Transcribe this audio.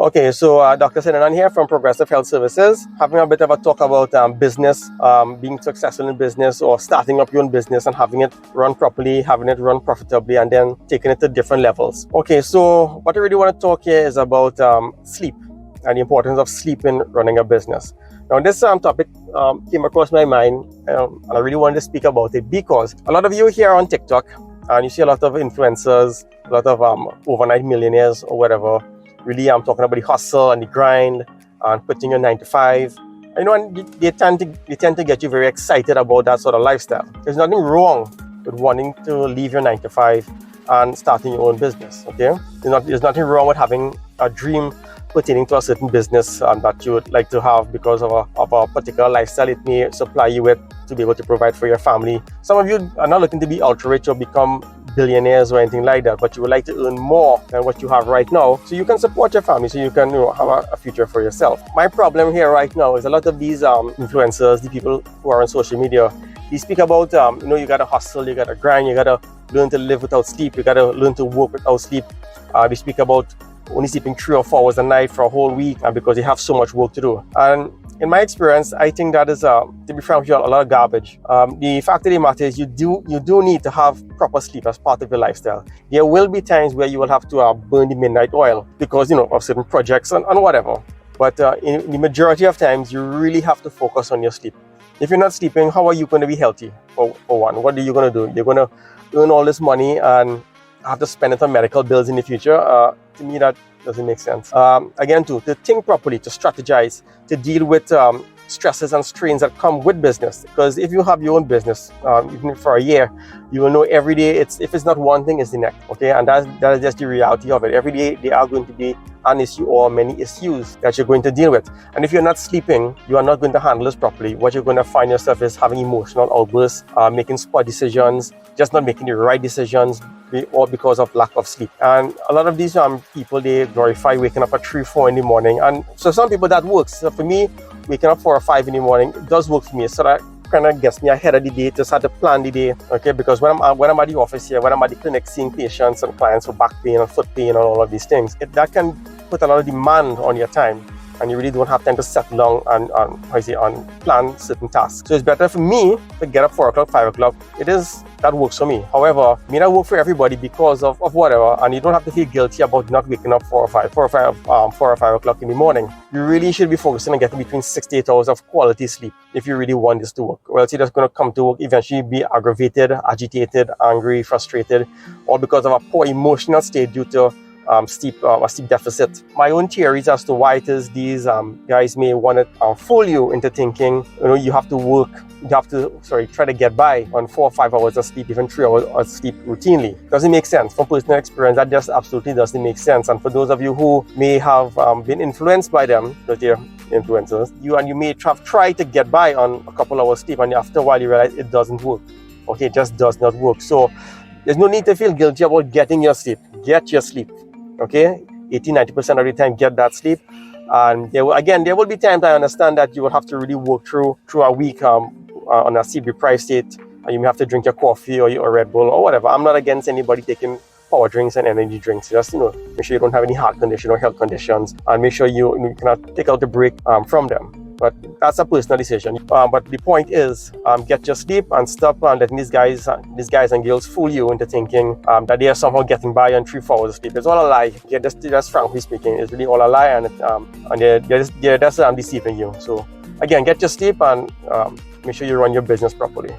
Okay, so Dr. Sinan here from Progressive Health Services, having a bit of a talk about business, being successful in business or starting up your own business and having it run properly, having it run profitably, and then taking it to different levels. Okay, so what I really want to talk here is about sleep and the importance of sleep in running a business. Now, this topic came across my mind, and I really wanted to speak about it because a lot of you here on TikTok, and you see a lot of influencers, a lot of overnight millionaires or whatever. Really, I'm talking about the hustle and the grind and putting your 9 to 5. You know, and they tend to get you very excited about that sort of lifestyle. There's nothing wrong with wanting to leave your 9 to 5 and starting your own business. Okay, there's nothing wrong with having a dream pertaining to a certain business that you would like to have because of a particular lifestyle it may supply you with to be able to provide for your family. Some of you are not looking to be ultra rich or become billionaires or anything like that, but you would like to earn more than what you have right now so you can support your family, so you can have a future for yourself. My problem here right now is a lot of these influencers, the people who are on social media, they speak about you gotta hustle, you gotta grind, you gotta learn to live without sleep, you gotta learn to work without sleep. They speak about only sleeping 3 or 4 hours a night for a whole week because you have so much work to do. And in my experience, I think that is, to be frank with you, a lot of garbage. The fact of the matter is you do need to have proper sleep as part of your lifestyle. There will be times where you will have to burn the midnight oil because, of certain projects and whatever. But in the majority of times, you really have to focus on your sleep. If you're not sleeping, how are you going to be healthy, for one? What are you going to do? You're going to earn all this money and have to spend it on medical bills in the future. To me, that doesn't make sense. Again, to think properly, to strategize, to deal with stresses and strains that come with business. Because if you have your own business, even for a year, you will know every day if it's not one thing, it's the next. Okay, and that is just the reality of it. Every day there are going to be an issue or many issues that you're going to deal with. And if you're not sleeping, you are not going to handle this properly. What you're going to find yourself is having emotional outbursts, making spot decisions, just not making the right decisions, all because of lack of sleep. And a lot of these people, they glorify waking up at 3, 4 in the morning. And so some people that works. So for me, waking up 4 or 5 in the morning, it does work for me. So that kind of gets me ahead of the day to start to plan the day. Okay, because when I'm at the office here, when I'm at the clinic seeing patients and clients for back pain and foot pain and all of these things, that can put a lot of demand on your time. And you really don't have time to settle down and plan certain tasks. So it's better for me to get up 4 o'clock, 5 o'clock. That works for me. However, it may not work for everybody because of whatever, and you don't have to feel guilty about not waking up 4 or 5 o'clock in the morning. You really should be focusing on getting between 6 to 8 hours of quality sleep if you really want this to work. Or else you're just going to come to work, eventually be aggravated, agitated, angry, frustrated, all because of a poor emotional state due to a sleep deficit. My own theories as to why it is these guys may want to fool you into thinking, you have to work, try to get by on 4 or 5 hours of sleep, even 3 hours of sleep routinely. Doesn't make sense. From personal experience, that just absolutely doesn't make sense. And for those of you who may have been influenced by them, because they're influencers, you may have tried to get by on a couple hours sleep, and after a while you realize it doesn't work. Okay, it just does not work. So there's no need to feel guilty about getting your sleep. Get your sleep. Okay, 80-90% of the time, get that sleep. And there will be times I understand that you will have to really work through a week on a sleep deprived state, and you may have to drink your coffee or your Red Bull or whatever. I'm not against anybody taking power drinks and energy drinks. Just make sure you don't have any heart condition or health conditions, and make sure you cannot take out the break from them. But that's a personal decision. But the point is, get your sleep and stop letting these guys and girls fool you into thinking that they are somehow getting by on 3-4 hours of sleep. It's all a lie. Just frankly speaking, it's really all a lie, and they're just deceiving you. So again, get your sleep and make sure you run your business properly.